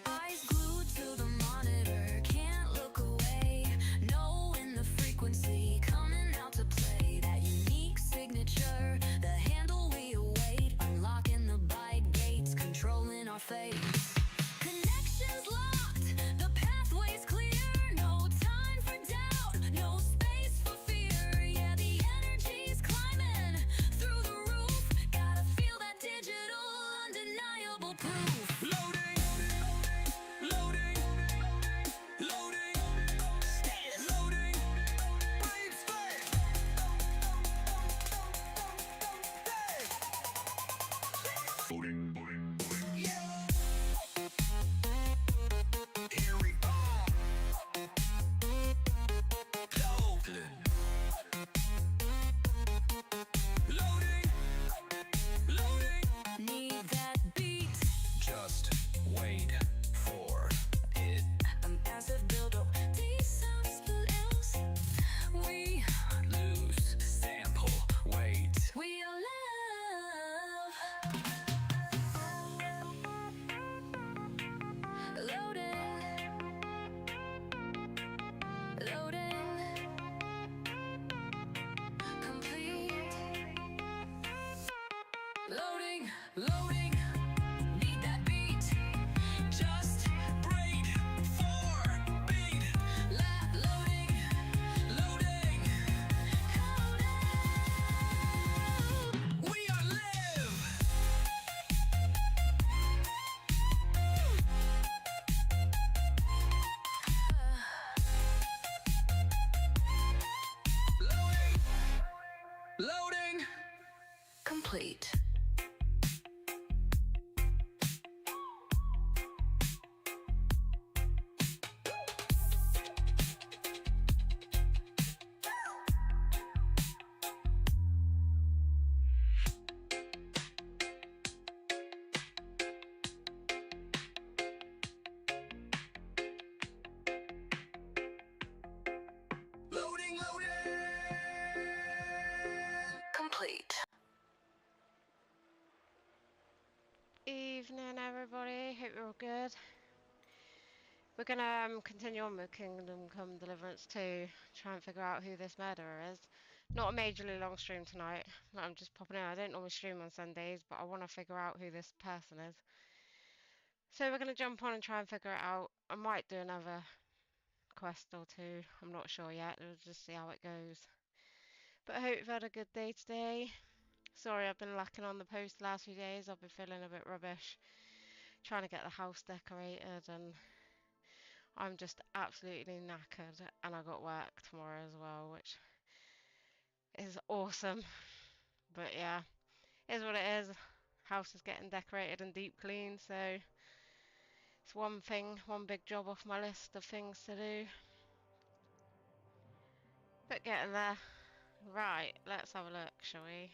Eyes glued to the monitor, can't look away. Knowing the frequency coming out to play. That unique signature, the handle we await. Unlocking the byte gates, controlling our fate. Connections locked, the pathway's clear. No time for doubt, no space for fear. Yeah, the energy's climbing through the roof. Gotta feel that digital, undeniable proof. Loading, loading, loading, loading, breathe space. Loading, loading, loading. Yeah. Here we are. Loading, loading, loading. Need that beat, Just wait for it. a massive build-up. These sound spills, we Lose sample weight. are love. Loading, loading, complete. Loading, loading, need that beat. Just wait for beat. Loading, Loading. countdown. We are live. Loading. Loading. Complete. Loading. Loading. Complete. Evening, everybody. Hope you're all good. We're gonna continue on with Kingdom Come Deliverance 2, try and figure out who this murderer is. Not a majorly long stream tonight. I'm just popping in. I don't normally stream on Sundays, but I want to figure out who this person is. So we're gonna jump on and try and figure it out. I might do another quest or two. I'm not sure yet. We'll just see how it goes. But I hope you've had a good day today. Sorry, I've been lacking on the post the last few days. I've been feeling a bit rubbish, trying to get the house decorated, and I'm just absolutely knackered. And I got work tomorrow as well, which is awesome. But yeah, it is what it is. House is getting decorated and deep cleaned, so it's one thing, one big job off my list of things to do. But getting there. Right, let's have a look, shall we?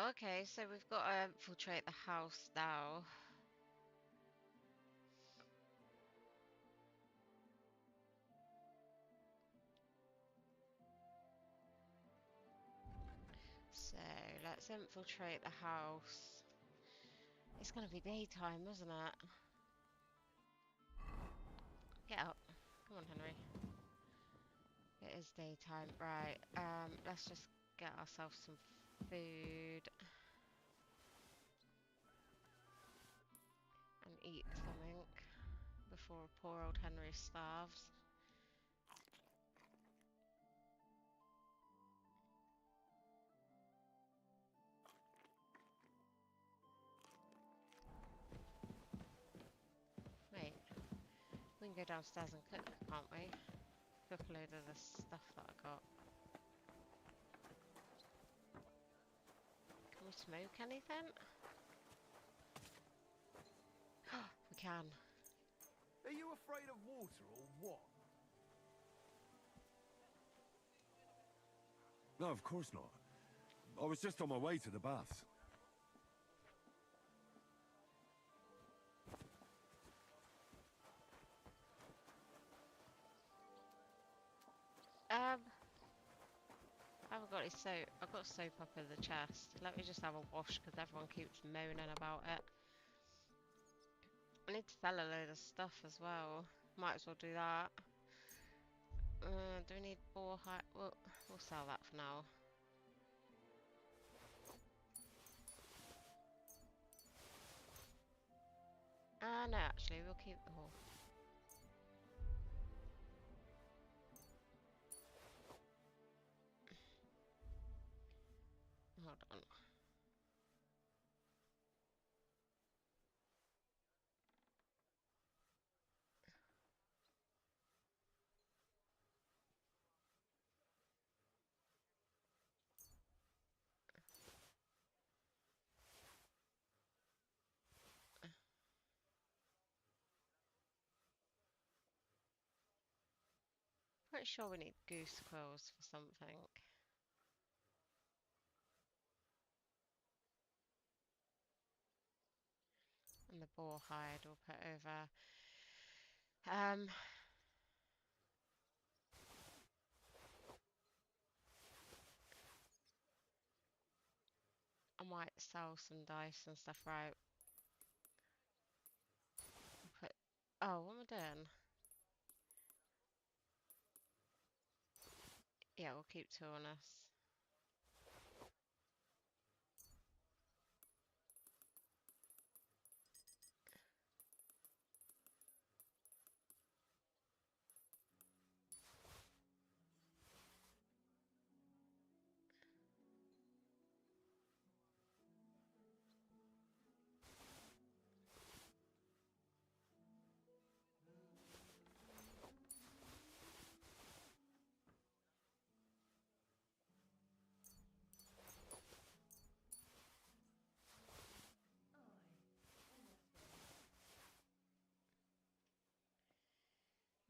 Okay, so we've got to infiltrate the house now. So let's infiltrate the house. It's going to be daytime, isn't it? Get up. Come on, Henry. It is daytime. Right, let's just get ourselves some food. And eat something before poor old Henry starves. Wait, we can go downstairs and cook, can't we? Cook a load of the stuff that I got. Can we smoke anything? We can. Are you afraid of water or what? No, of course not. I was just on my way to the baths. haven't got any soap. I've got soap up in the chest. Let me just have a wash because everyone keeps moaning about it. I need to sell a load of stuff as well. Might as well do that. Do we need boar hide? We'll sell that for now. No, actually, we'll keep the whole. Hold on. Pretty sure we need goose quills for something. And the boar hide we'll put over. I might sell some dice and stuff, right? Oh, what am I doing? Yeah, we'll keep two on us.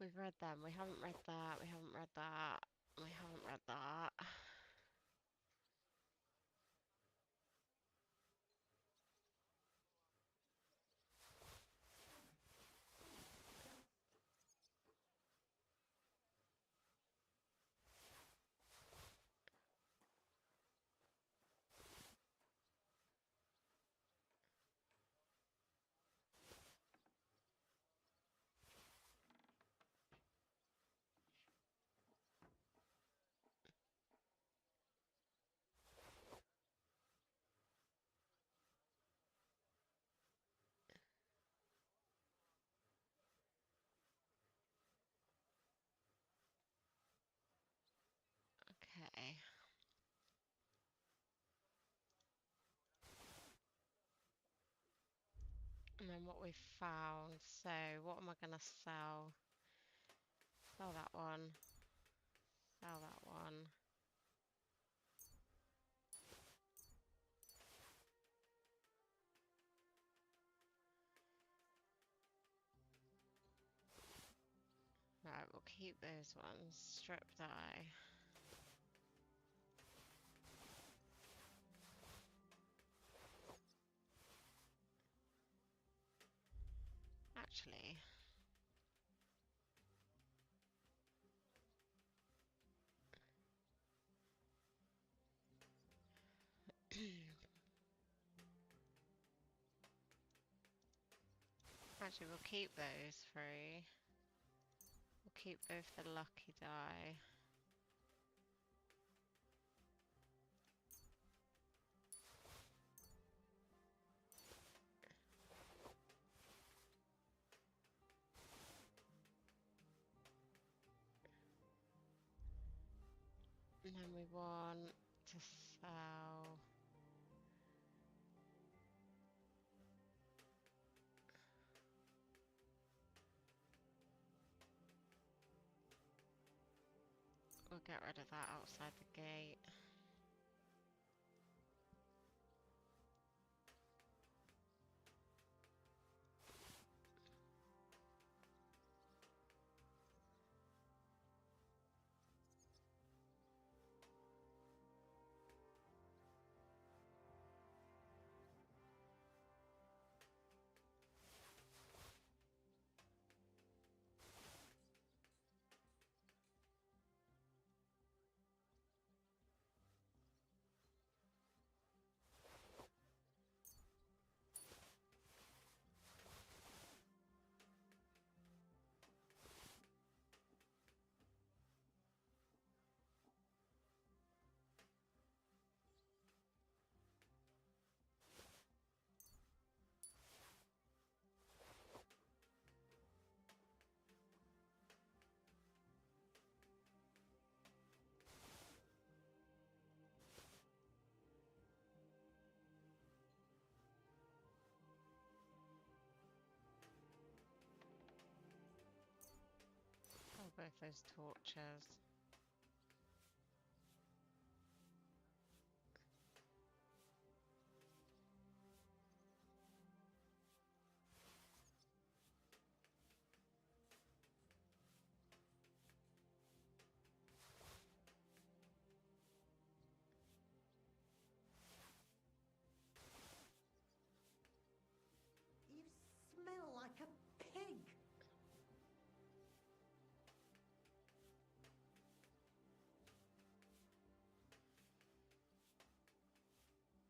We've read them. We haven't read that. We haven't read that. We haven't read that. Okay. And then what we found. So, what am I going to sell? Sell that one. Sell that one. Right, we'll keep those ones. Strip die. Actually, actually we'll keep those three. We'll keep both the lucky die. And then we want to sell. We'll get rid of that outside the gate. Both those torches. You smell like a pig.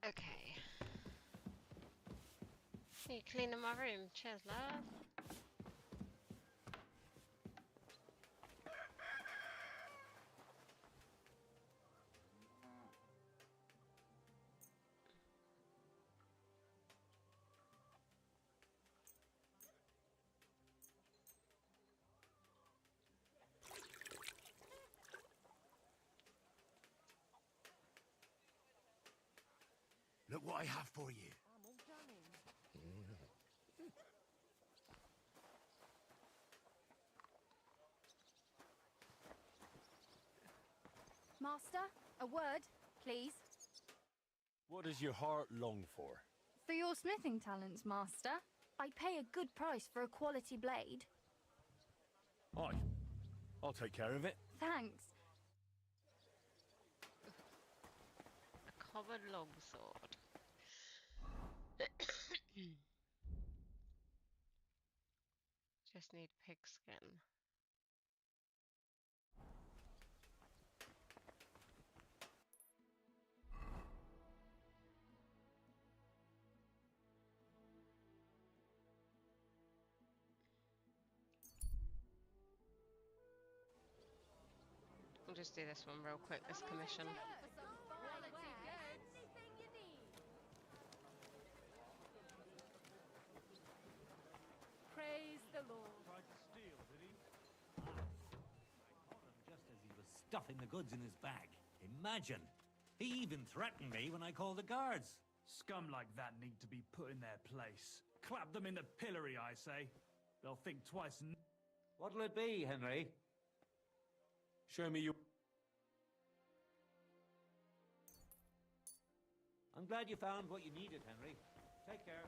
Okay. You cleaning my room? Cheers, love. Look what I have for you. I'm all done in. Master, a word, please. What does your heart long for? For your smithing talents, Master. I pay a good price for a quality blade. Aye. I'll take care of it. Thanks. A common longsword. Just need pigskin. We'll just do this one real quick, this commission. Praise the Lord. Tried to steal, did he? Caught him just as he was stuffing the goods in his bag. Imagine! He even threatened me when I called the guards. Scum like that need to be put in their place. Clap them in the pillory, I say. They'll think twice. What'll it be, Henry? Show me your... I'm glad you found what you needed, Henry. Take care.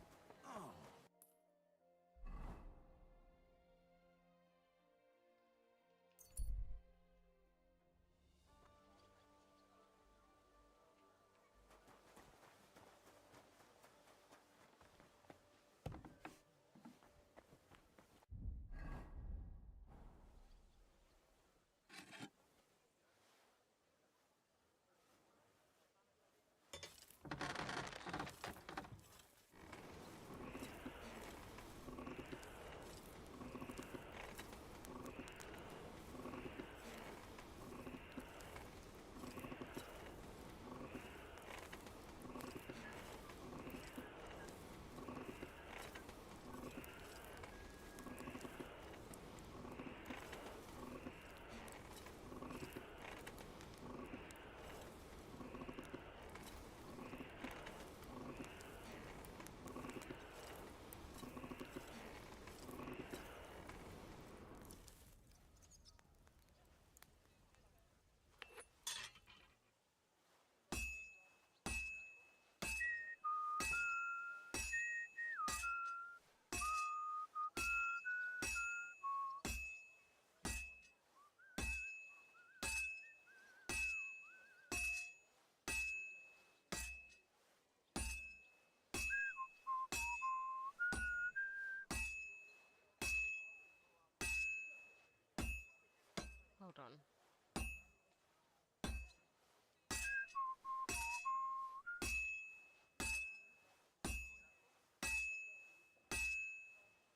Hold on.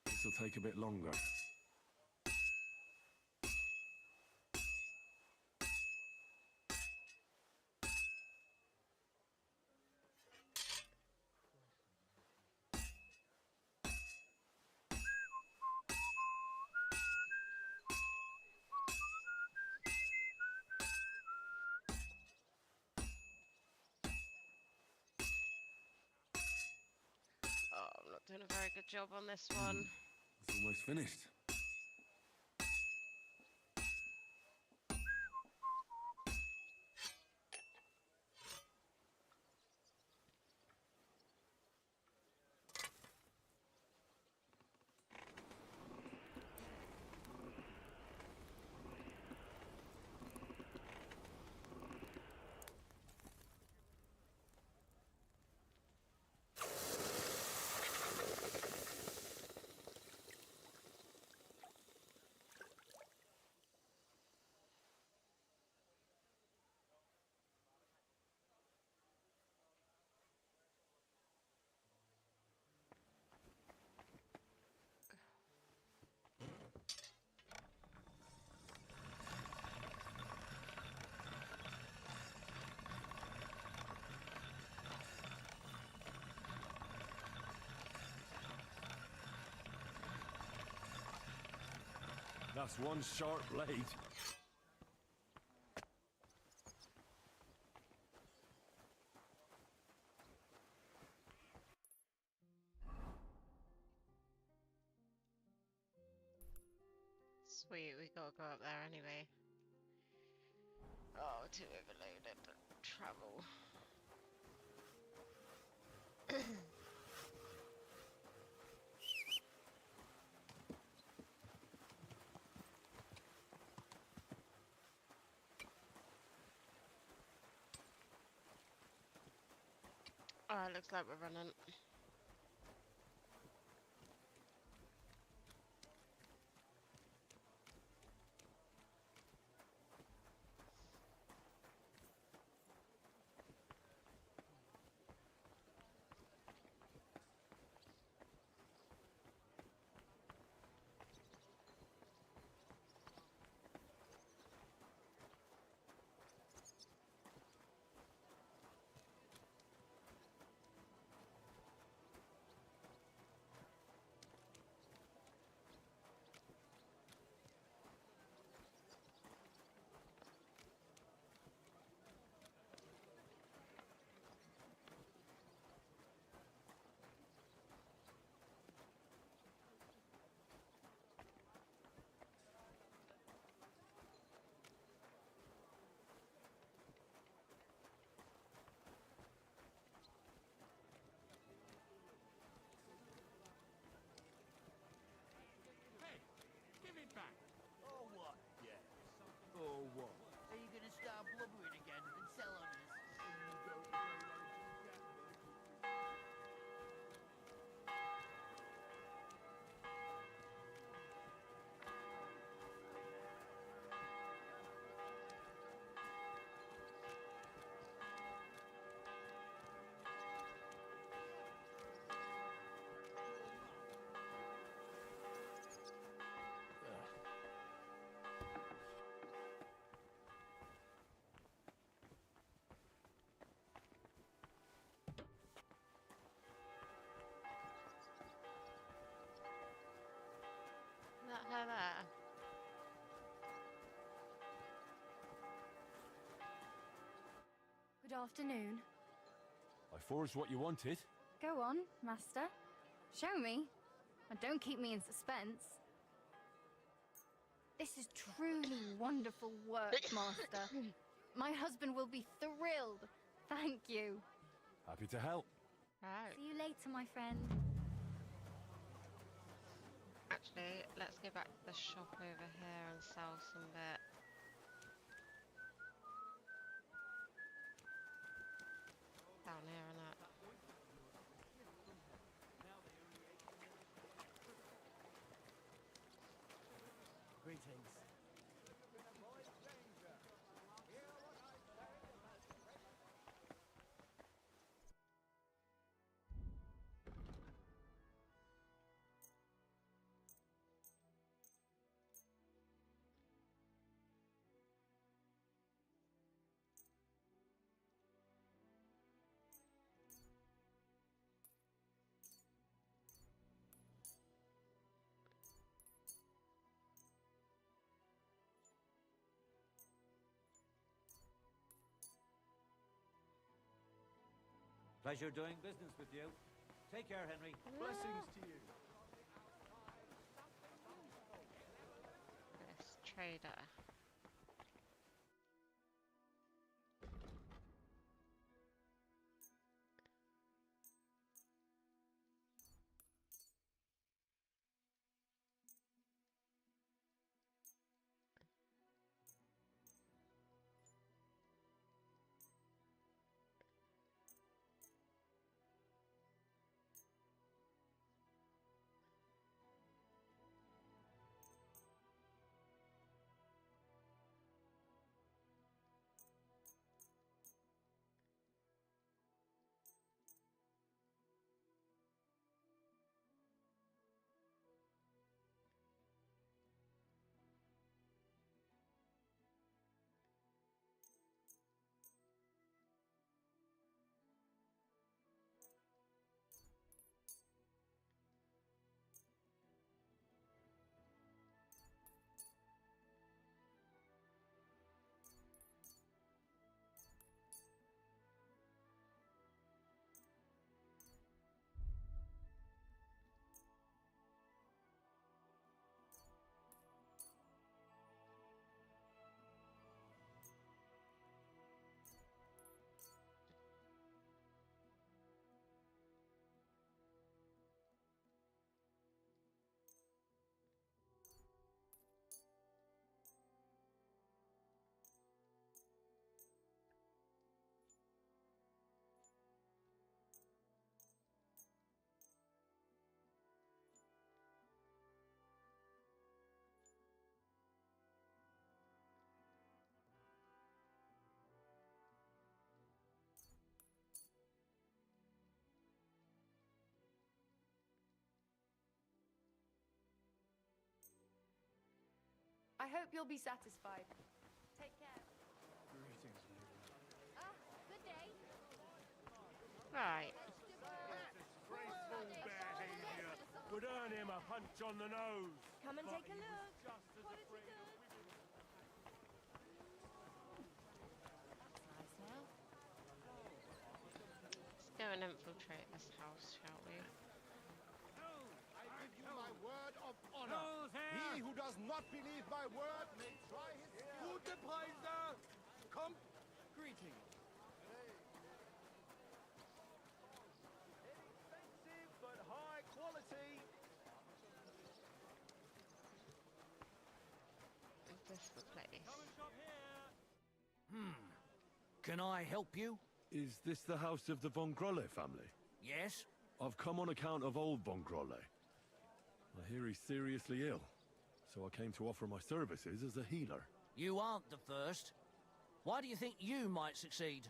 This'll take a bit longer. Oh, I'm not doing a very good job on this one. It's almost finished. That's one sharp blade. Sweet, we gotta go up there anyway. Oh, too overloaded. Travel. Oh, it looks like we're running. Give it back. Oh, what? Yeah. Oh, what? Are you gonna start blubbering again and sell on us? Is that her there? Good afternoon. I forged what you wanted. Go on, master. Show me. And don't keep me in suspense. This is truly wonderful work, master. My husband will be thrilled. Thank you. Happy to help. Right. See you later, my friend. Actually, let's go back to the shop over here and sell some bit. Down here, innit? Greetings. Pleasure doing business with you. Take care, Henry. Blessings to you. This trader. hope you'll be satisfied. Take care. Greetings, lady. Ah, good day. Right. Graceful behaviour would earn him a punch on the nose. Come and But take a he was look. just as Quality afraid of goods. That's nice now. Let's go and infiltrate this house, shall we? I give you my word of honor. He who does not believe my word may try his skill. Gute Preise! Come. Greetings. Inexpensive but high quality. Is this the place? Can I help you? Is this the house of the Von Grolle family? Yes? I've come on account of old Von Grolle. I hear he's seriously ill, so I came to offer my services as a healer. You aren't the first. Why do you think you might succeed?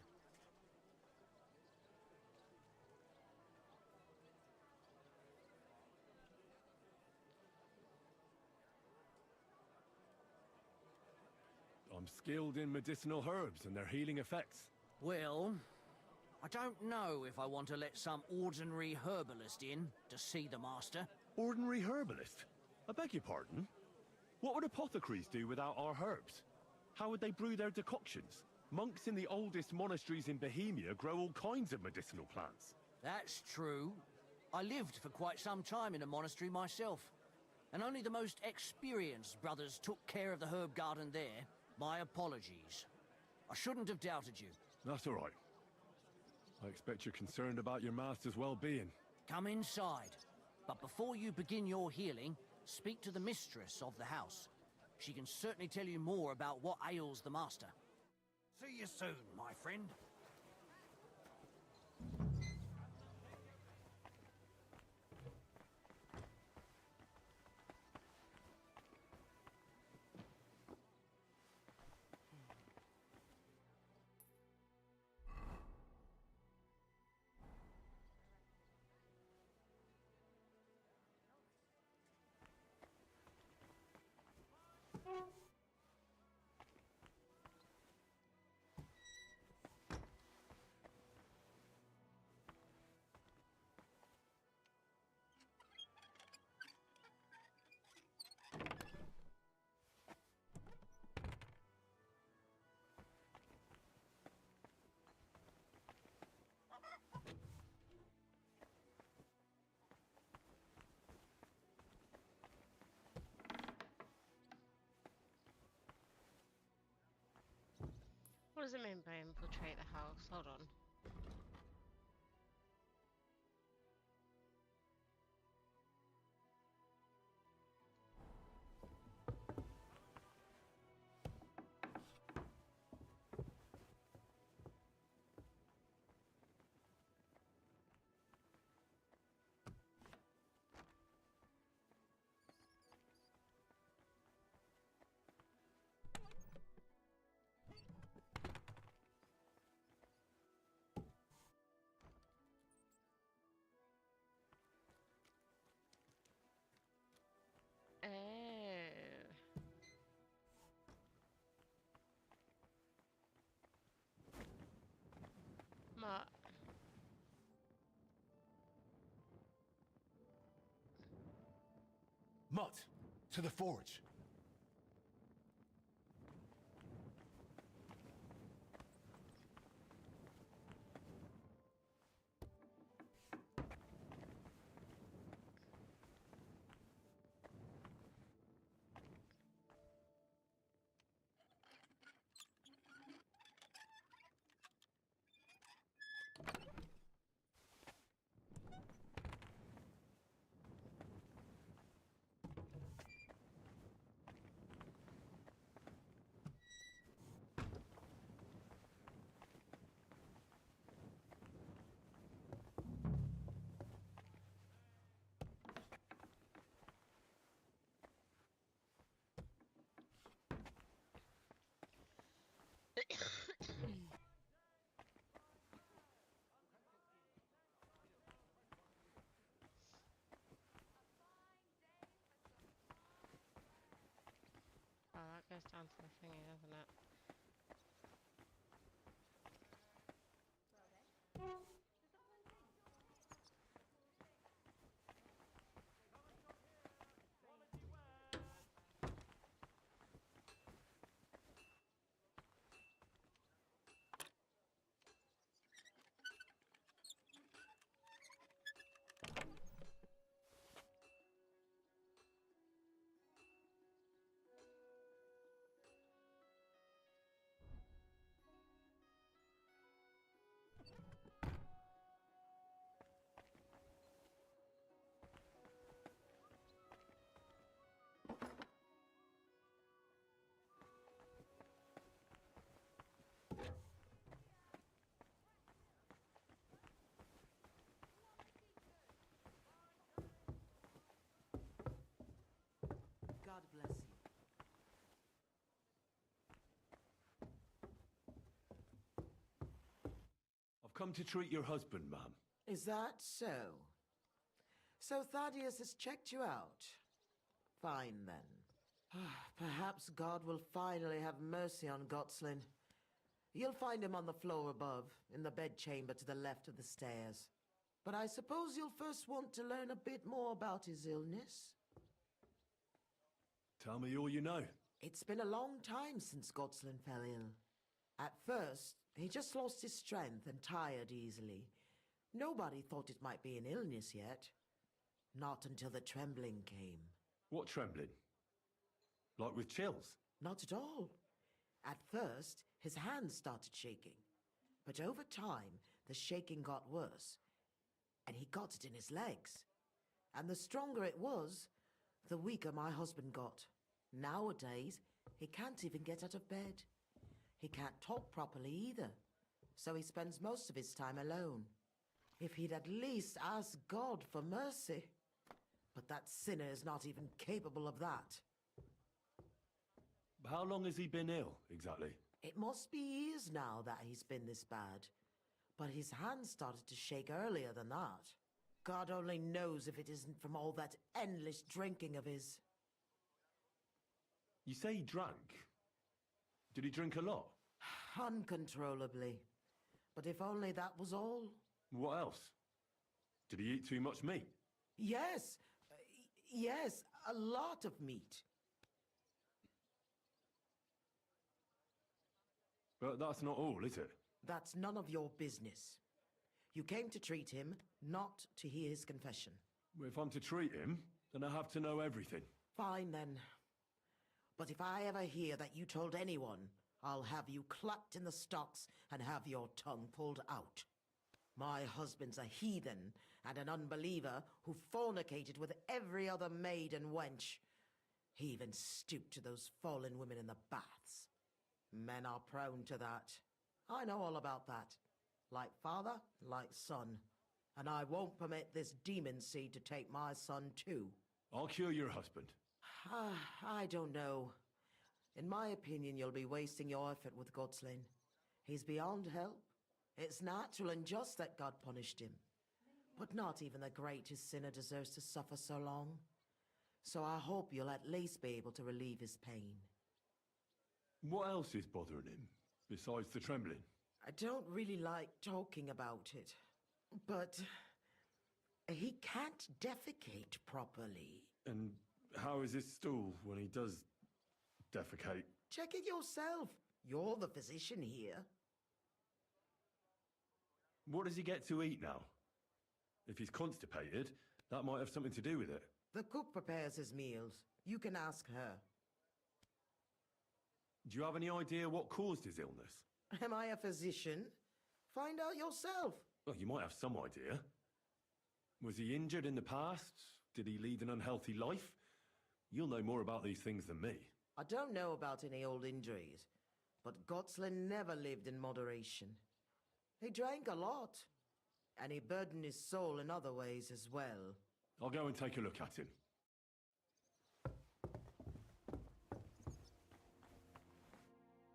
I'm skilled in medicinal herbs and their healing effects. Well, I don't know if I want to let some ordinary herbalist in to see the master. Ordinary herbalist? I beg your pardon? What would apothecaries do without our herbs? How would they brew their decoctions? Monks in the oldest monasteries in Bohemia grow all kinds of medicinal plants. That's true. I lived for quite some time in a monastery myself, and only the most experienced brothers took care of the herb garden there. My apologies. I shouldn't have doubted you. That's all right. I expect you're concerned about your master's well-being. Come inside. But before you begin your healing, speak to the mistress of the house. She can certainly tell you more about what ails the master. See you soon, my friend. What does it mean by infiltrate the house? Hold on. Ma. Mutt, to the forge. Oh, goes down to the thingy, doesn't it? God bless you. I've come to treat your husband, ma'am. Is that so? So Thaddeus has checked you out? Fine then. Perhaps God will finally have mercy on Gotslin. You'll find him on the floor above, in the bedchamber to the left of the stairs. But I suppose you'll first want to learn a bit more about his illness? Tell me all you know. It's been a long time since Gotslin fell ill. At first, he just lost his strength and tired easily. Nobody thought it might be an illness yet. Not until the trembling came. What trembling? Like with chills? Not at all. At first, his hands started shaking. But over time, the shaking got worse. And he got it in his legs. And the stronger it was, the weaker my husband got. Nowadays, he can't even get out of bed. He can't talk properly either. So he spends most of his time alone. If he'd at least ask God for mercy. But that sinner is not even capable of that. How long has he been ill, exactly? It must be years now that he's been this bad. But his hands started to shake earlier than that. God only knows if it isn't from all that endless drinking of his. You say he drank? Did he drink a lot? Uncontrollably. But if only that was all. What else? Did he eat too much meat? Yes. Yes, a lot of meat. But that's not all, is it? That's none of your business. You came to treat him, not to hear his confession. If I'm to treat him, then I have to know everything. Fine then. But if I ever hear that you told anyone, I'll have you clapped in the stocks and have your tongue pulled out. My husband's a heathen and an unbeliever who fornicated with every other maid and wench. He even stooped to those fallen women in the baths. Men are prone to that. I know all about that. Like father, like son. And I won't permit this demon seed to take my son too. I'll cure your husband. I don't know. In my opinion, you'll be wasting your effort with Gotslin. He's beyond help. It's natural and just that God punished him. But not even the greatest sinner deserves to suffer so long. So I hope you'll at least be able to relieve his pain. What else is bothering him, besides the trembling? I don't really like talking about it, but he can't defecate properly. And how is his stool when he does defecate? Check it yourself. You're the physician here. What does he get to eat now? If he's constipated, that might have something to do with it. The cook prepares his meals. You can ask her. Do you have any idea what caused his illness? Am I a physician? Find out yourself. Well, you might have some idea. Was he injured in the past? Did he lead an unhealthy life? You'll know more about these things than me. I don't know about any old injuries, but Gotslin never lived in moderation. He drank a lot, and he burdened his soul in other ways as well. I'll go and take a look at him.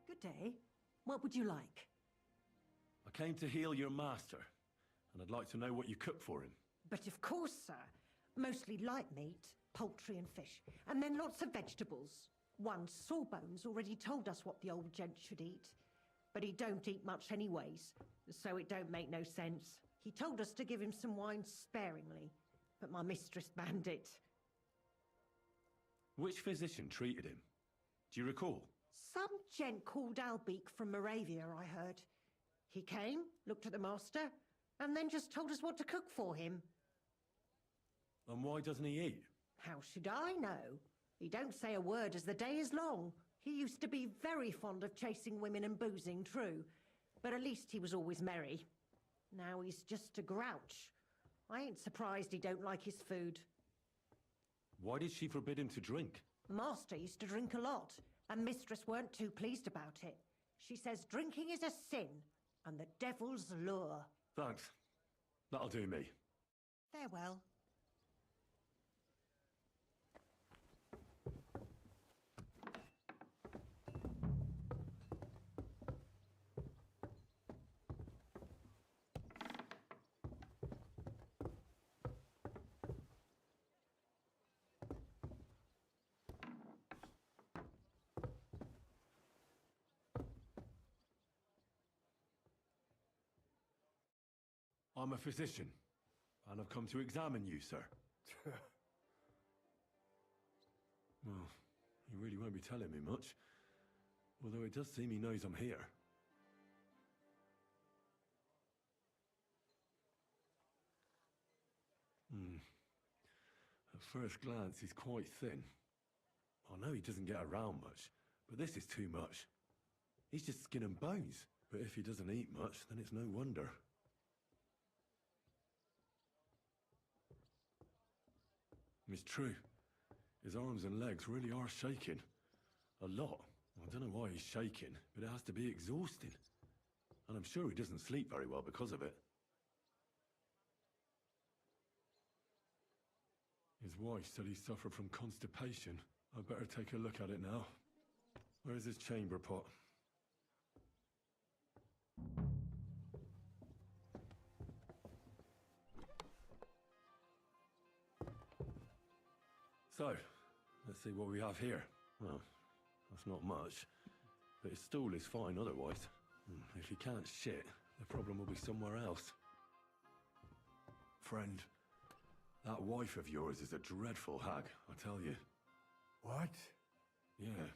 Good day. What would you like? I came to heal your master, and I'd like to know what you cook for him. But of course, sir. Mostly light meat, poultry and fish, and then lots of vegetables. One Sawbones already told us what the old gent should eat, but he don't eat much anyways, so it don't make no sense. He told us to give him some wine sparingly, but my mistress banned it. Which physician treated him? Do you recall? Some gent called Albeek from Moravia, I heard. He came, looked at the master, and then just told us what to cook for him. And why doesn't he eat? How should I know? He don't say a word as the day is long. He used to be very fond of chasing women and boozing, true, but at least he was always merry. Now he's just a grouch. I ain't surprised he don't like his food. Why did she forbid him to drink? Master used to drink a lot, and mistress weren't too pleased about it. She says drinking is a sin, and the devil's lure. Thanks. That'll do me. Farewell. I'm a physician, and I've come to examine you, sir. Well, he really won't be telling me much, although it does seem he knows I'm here. At first glance, he's quite thin. I know he doesn't get around much, but this is too much. He's just skin and bones, but if he doesn't eat much, then it's no wonder. It's true. His arms and legs really are shaking. A lot. I don't know why he's shaking, but it has to be exhausting. And I'm sure he doesn't sleep very well because of it. His wife said he suffered from constipation. I'd better take a look at it now. Where's his chamber pot? So, let's see what we have here. Well, that's not much, but his stool is fine otherwise. If he can't shit, the problem will be somewhere else. Friend, that wife of yours is a dreadful hag, I tell you. What? Yeah.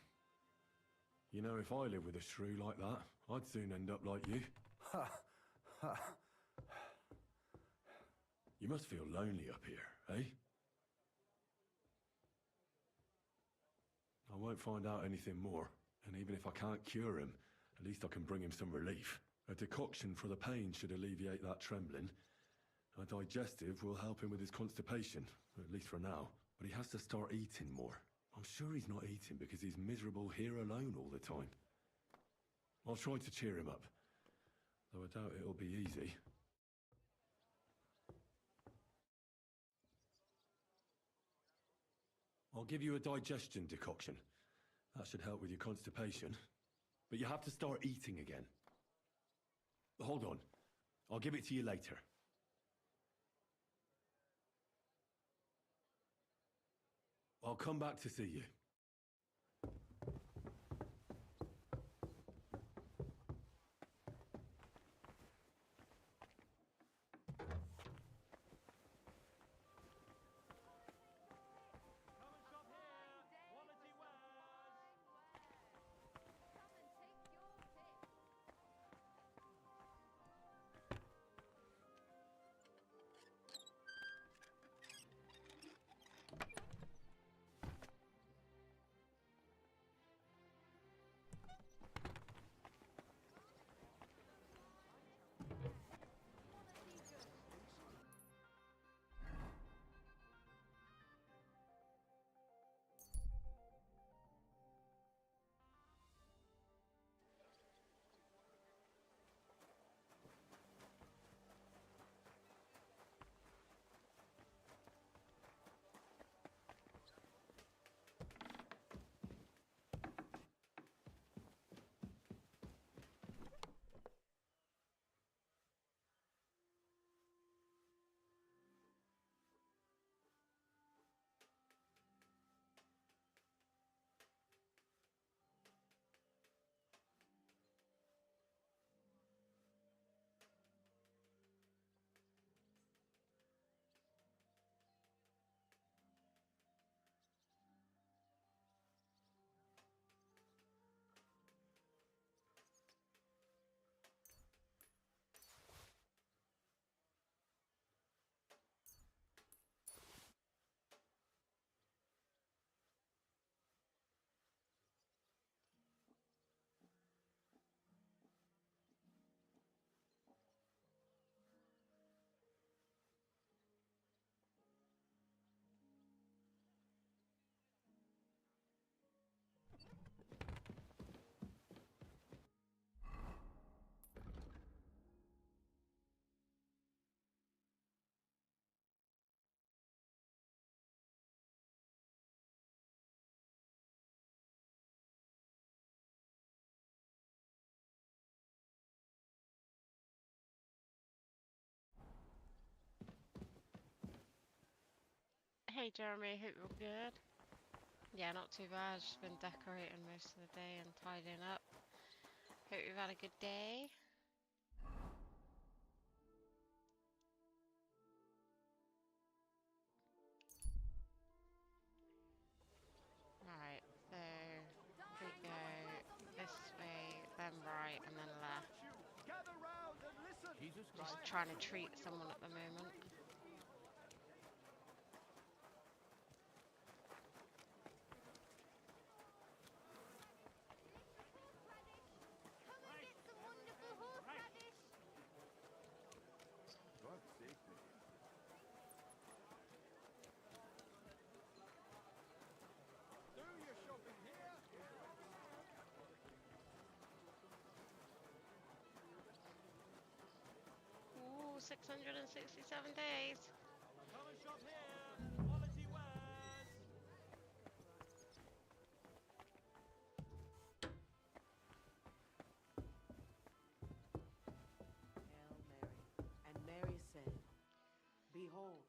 You know, if I lived with a shrew like that, I'd soon end up like you. Ha! Ha! You must feel lonely up here, eh? I won't find out anything more, and even if I can't cure him, at least I can bring him some relief. A decoction for the pain should alleviate that trembling. A digestive will help him with his constipation, at least for now. But he has to start eating more. I'm sure he's not eating because he's miserable here alone all the time. I'll try to cheer him up, though I doubt it'll be easy. I'll give you a digestion decoction. That should help with your constipation. But you have to start eating again. Hold on. I'll give it to you later. I'll come back to see you. Hey Jeremy, hope you're good. Yeah, not too bad. Just been decorating most of the day and tidying up. Hope you've had a good day. Right, so if we go this way, then right, and then left. Gather round and listen. Jesus Just trying to treat someone at the moment. God's sake, man. Do your shopping here. Ooh, 667 days. Come and shop here. Quality wares. Hail Mary. And Mary said, Behold,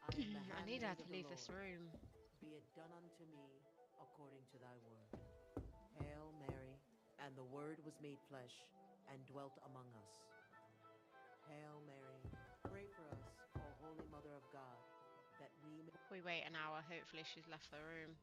I am the I need her handmaid to of the leave this Lord. room. Be it done unto me according to thy word. Hail Mary, and the Word was made flesh and dwelt among us. Hail Mary, pray for us, O Holy Mother of God, that we may... We wait an hour, hopefully she's left the room.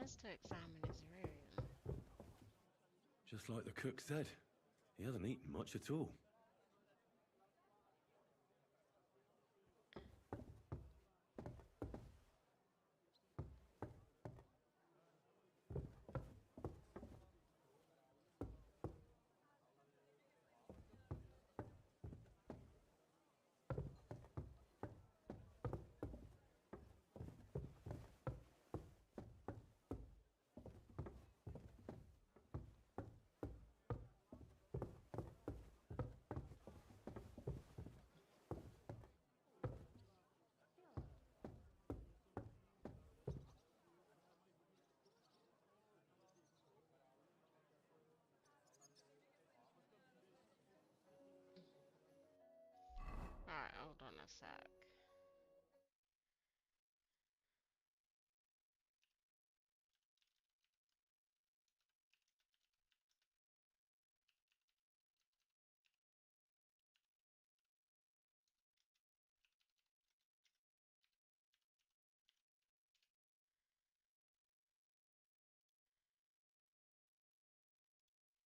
Says to examine his room. Just like the cook said, he hasn't eaten much at all. Alright, hold on a sec.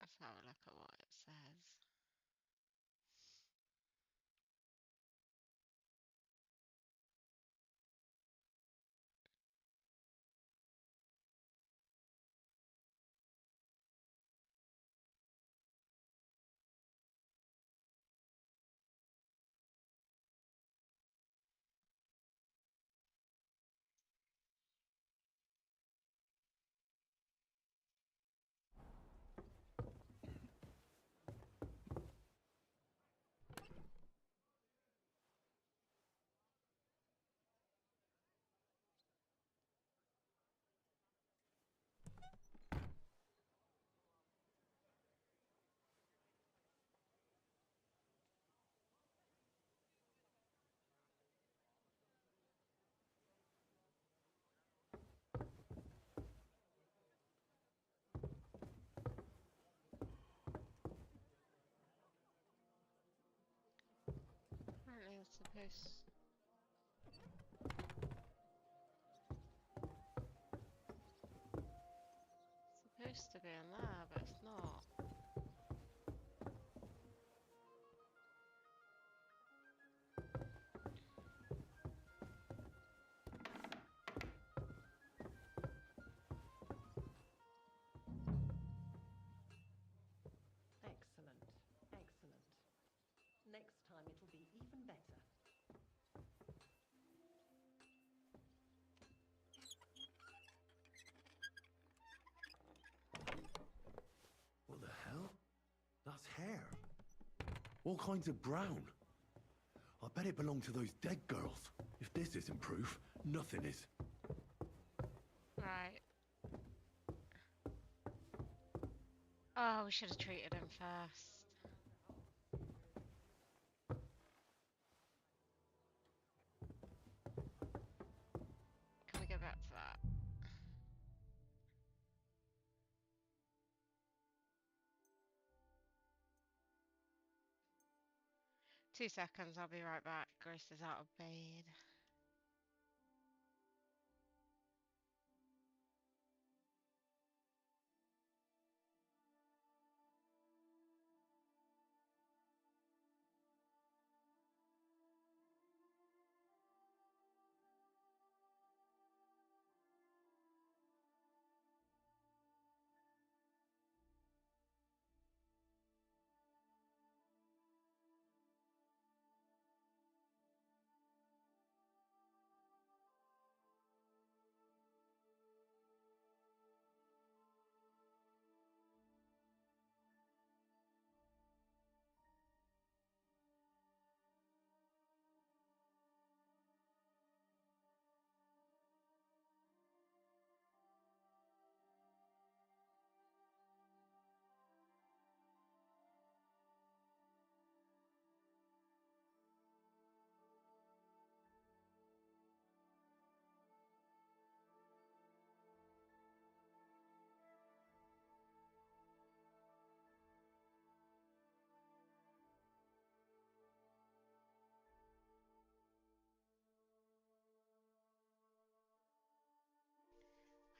Let's have a look at what it says. Apparently it's supposed... to be in there, but it's not. Excellent. Excellent. Next time it'll be even better. What the hell? That's hair. All kinds of brown. I bet it belonged to those dead girls. If this isn't proof, nothing is. Right. Oh, we should have treated him first. Can we go back to that? Two seconds, I'll be right back. Grace is out of bed.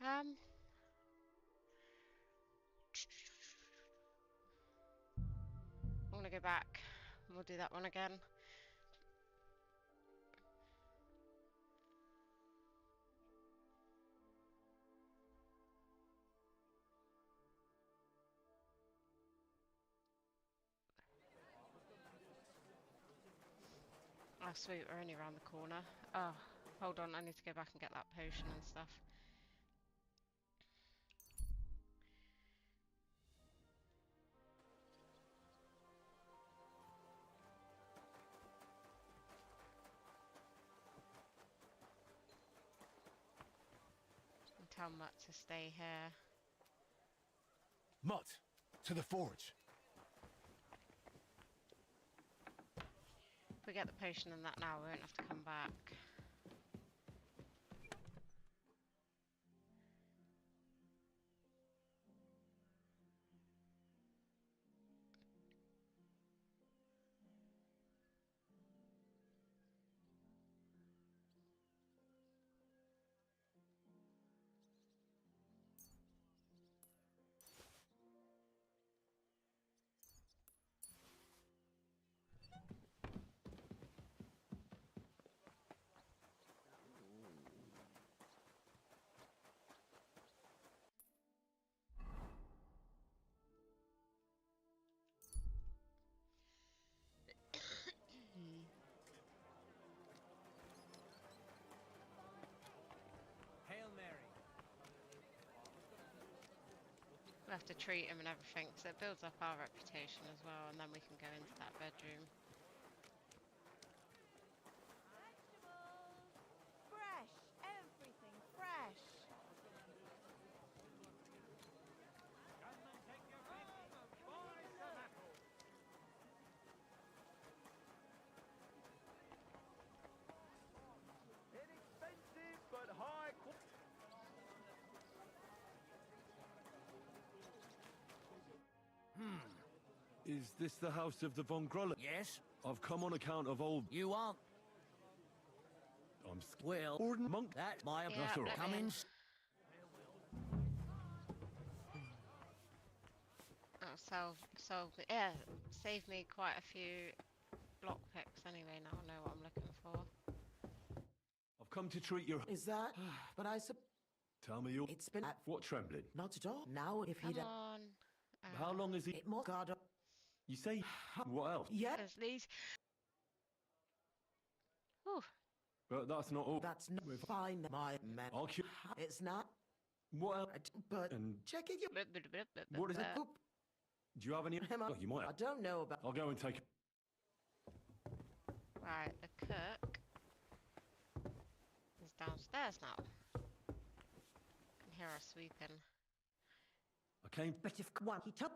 Um, I'm gonna go back and we'll do that one again. Oh sweet, we're only around the corner. Oh, hold on, I need to go back and get that potion and stuff. And tell Mutt to stay here. Mutt, to the forge. If we get the potion and that now, we won't have to come back. Hail Mary. We'll have to treat him and everything, so it builds up our reputation as well, and then we can go into that bedroom. Fresh, everything fresh. Come and take your pick. Buy some apples. Inexpensive but high quality. Is this the house of the Von Grollen? Yes? I've come on account of old... You aren't. I'm Well, Orden monk. that's my Yeah, that's all right. let Come me in. in. that'll save me quite a few lockpicks anyway. Now I know what I'm looking for. I've come to treat your... Is that? But I sup... Tell me your... It's been... What trembling? Not at all. Now, if Come he'd... on. How long is he... It must... God... You say... What else? Yeah. There's these. Whew. But that's not all. That's not fine, my man. I'll cure... It's not... What else? But... And Check it, you... what is it? Poop. Do you have any... Him up. Oh, you might I have. don't know about... I'll go and take... Right, the cook is downstairs now. I can hear her sweeping. I came... But if one he took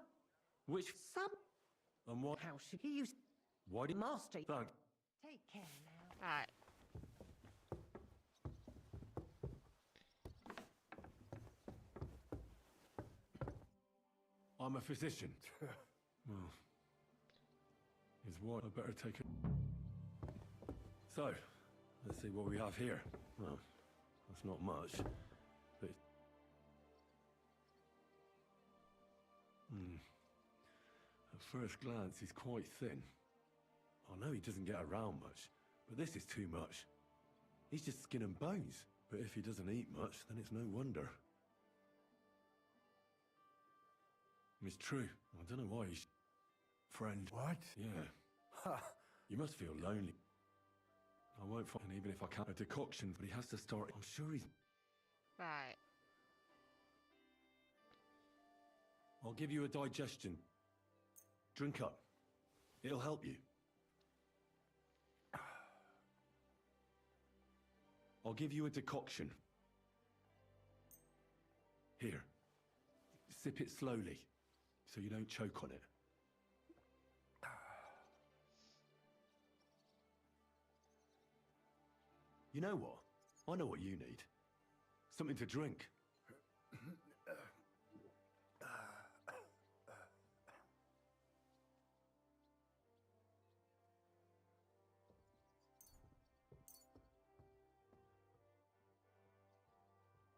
Which... some And what... house he used Why did... master. Thank... Take care now. Right. I'm a physician. Well... Is what? I better take it... So... Let's see what we have here. Well... That's not much. But... At first glance, he's quite thin. I know he doesn't get around much, but this is too much. He's just skin and bones. But if he doesn't eat much, then it's no wonder. It's true. I don't know why he's... Friend. What? Yeah. Ha! You must feel lonely. I won't find... And even if I can't... A decoction, but he has to start... I'm sure he's... Right. I'll give you a digestion. Drink up. It'll help you. I'll give you a decoction. Here. Sip it slowly, so you don't choke on it. You know what? I know what you need. Something to drink.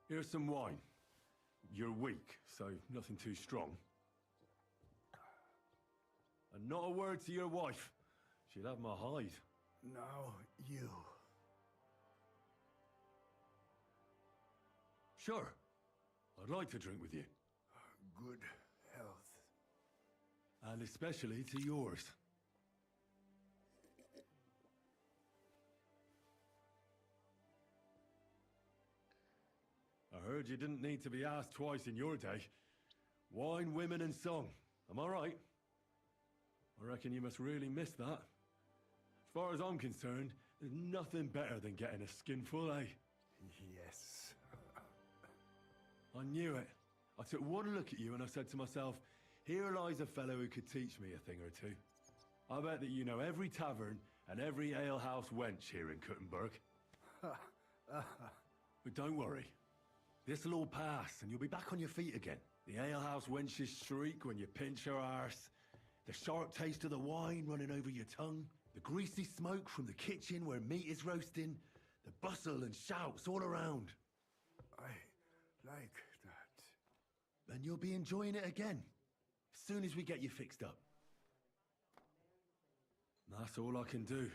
Here's some wine. You're weak, so nothing too strong. And not a word to your wife. She'll have my hide. Now you. Sure. I'd like to drink with you. Good health. And especially to yours. I heard you didn't need to be asked twice in your day. Wine, women, and song. Am I right? I reckon you must really miss that. As far as I'm concerned, there's nothing better than getting a skinful, eh? Yes. I knew it. I took one look at you and I said to myself, here lies a fellow who could teach me a thing or two. I bet that you know every tavern and every alehouse wench here in Kuttenberg. But don't worry. This'll all pass and you'll be back on your feet again. The alehouse wenches shriek when you pinch her arse. The sharp taste of the wine running over your tongue. The greasy smoke from the kitchen where meat is roasting. The bustle and shouts all around. I like that. And you'll be enjoying it again. As soon as we get you fixed up. That's all I can do.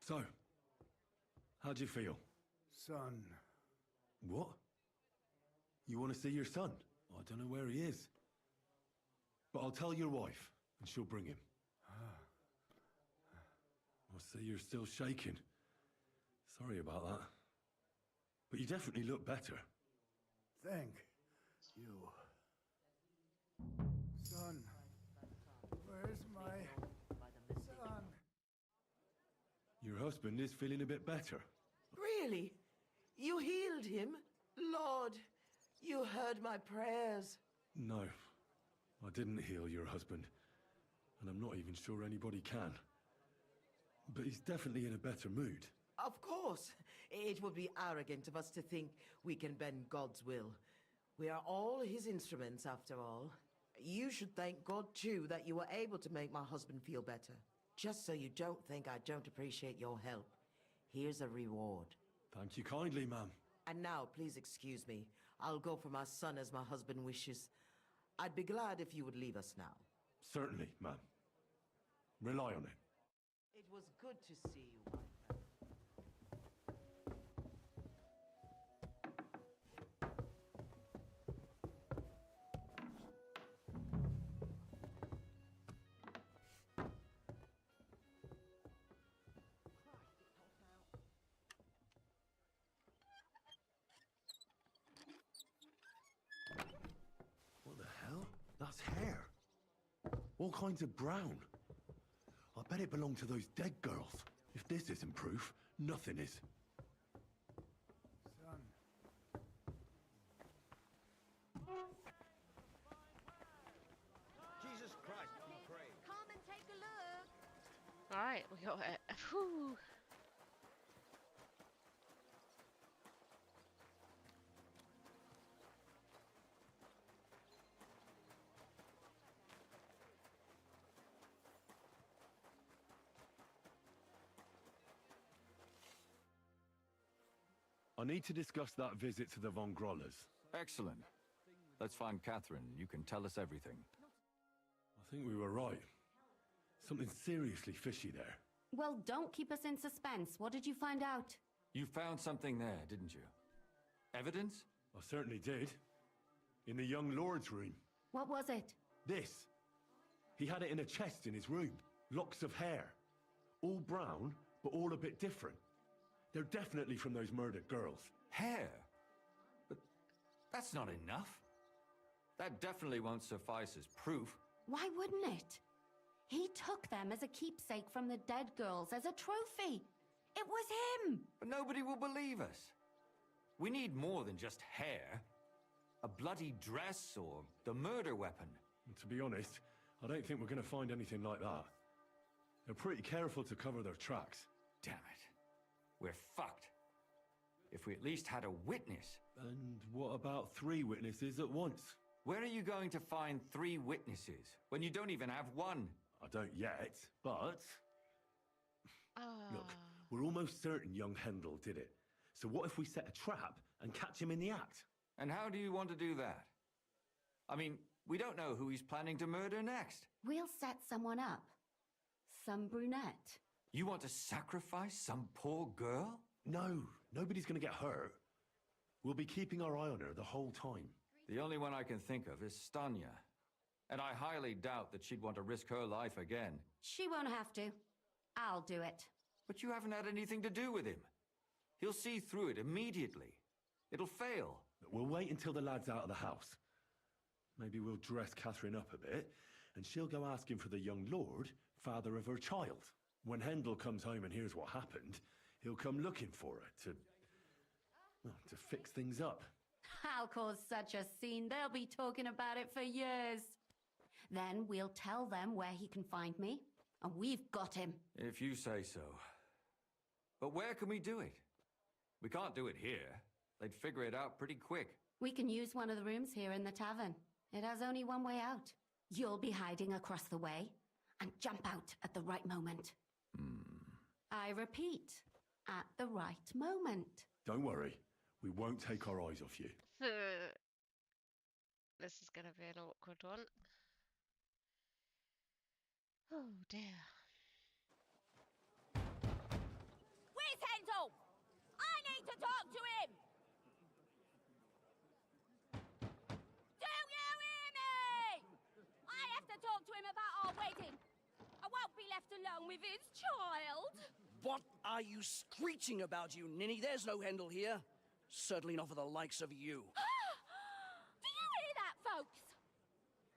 So, how'd you feel? Son. What? You want to see your son? I don't know where he is. But I'll tell your wife, and she'll bring him. I see you're still shaking. Sorry about that. But you definitely look better. Thank you. Son. Where's my son? Your husband is feeling a bit better. Really? You healed him? Lord, you heard my prayers. No, I didn't heal your husband. And I'm not even sure anybody can. But he's definitely in a better mood. Of course. It would be arrogant of us to think we can bend God's will. We are all his instruments, after all. You should thank God, too, that you were able to make my husband feel better. Just so you don't think I don't appreciate your help. Here's a reward. Thank you kindly, ma'am. And now, please excuse me. I'll go for my son as my husband wishes. I'd be glad if you would leave us now. Certainly, ma'am. Rely on it. It was good to see you, my friend. What the hell? That's hair. All kinds of brown. I bet it belonged to those dead girls. If this isn't proof, nothing is. Son. Jesus Christ, we pray. Come and take a look. Alright, we got it. Whew. I need to discuss that visit to the Von Grollers. Excellent. Let's find Catherine. You can tell us everything. I think we were right. Something seriously fishy there. Well, don't keep us in suspense. What did you find out? You found something there, didn't you? Evidence? I certainly did. In the young lord's room. What was it? This. He had it in a chest in his room. Locks of hair. All brown, but all a bit different. They're definitely from those murdered girls. Hair? But that's not enough. That definitely won't suffice as proof. Why wouldn't it? He took them as a keepsake from the dead girls, as a trophy. It was him! But nobody will believe us. We need more than just hair. A bloody dress or the murder weapon. And to be honest, I don't think we're going to find anything like that. They're pretty careful to cover their tracks. Damn it. We're fucked. If we at least had a witness. And what about 3 witnesses at once? Where are you going to find 3 witnesses when you don't even have one? I don't yet, but... Look, Ah. we're almost certain young Hendel did it. So what if we set a trap and catch him in the act? And how do you want to do that? I mean, we don't know who he's planning to murder next. We'll set someone up. Some brunette. You want to sacrifice some poor girl? No, nobody's going to get hurt. We'll be keeping our eye on her the whole time. The only one I can think of is Stanya. And I highly doubt that she'd want to risk her life again. She won't have to. I'll do it. But you haven't had anything to do with him. He'll see through it immediately. It'll fail. We'll wait until the lad's out of the house. Maybe we'll dress Catherine up a bit, and she'll go asking for the young lord, father of her child. When Hendel comes home and hears what happened, he'll come looking for her to fix things up. I'll cause such a scene, they'll be talking about it for years. Then we'll tell them where he can find me, and we've got him. If you say so. But where can we do it? We can't do it here. They'd figure it out pretty quick. We can use one of the rooms here in the tavern. It has only one way out. You'll be hiding across the way, and jump out at the right moment. I repeat, at the right moment. Don't worry, we won't take our eyes off you. This is going to be an awkward one. Oh dear. Where's Hendel? I need to talk to him! Do you hear me? I have to talk to him about our wedding. I won't be left alone with his child. What are you screeching about, you ninny? There's no Hendel here. Certainly not for the likes of you. Do you hear that, folks?